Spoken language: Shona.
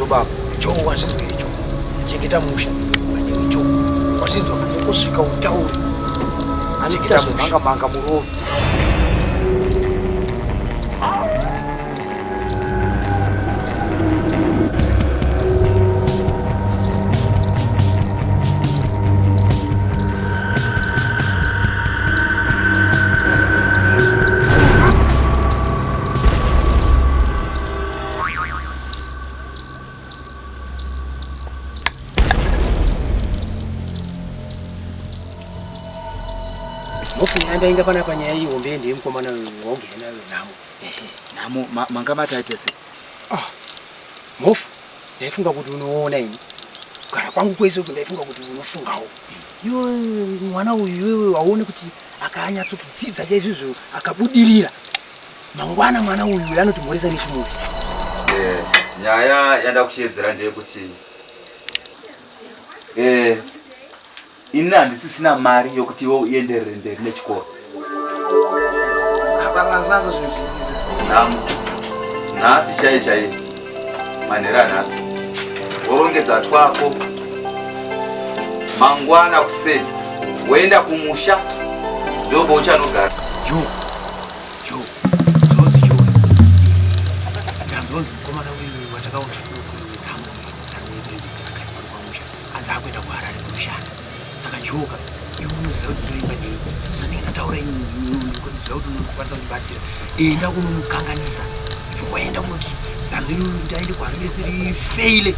baba. Jo wazindwiri jo. Chengeta musha nganyeni jo. Wasinzwa kusvika utauri. Chengeta musha manga murovi. Anda inga pana panya iombe ndiye mkomana wongena namo. Namo mangamata atese. Mofu. Ndaifunga kuti unoona ini. Kara kwangu kwese ndaifunga kuti unofungawo. Iwe mwana uyu wewe waone kuti akanyatso kudzidza chaizvo akabudirira. Mangwana mwana uyu anotomoresa nechimuti. Nyaya yanda kuchezera nje kuti ina ndisisina mari yokuti wo uyenderere nechikoro. Baba zinazo zvinzwisisa. Nasi chai. Manera nasi. Worongedza twako. Mangwana kuseni. Wenda kumusha. Ndobo uchanogara. Jo. Zonzi jo. Ndazonzi mkomana wewe watakaunza hamu sanwe nditaka kwamusha. Anza kwenda kuharare kushanda. Saka joka iwe unoziva kuti ndoimba newe sezvanenge ndataura inini unoziva kuti unokwanisa kundibatsira enda kunomukanganisa ivo waenda kunoti zambiri kuti aende kuhambire seri feile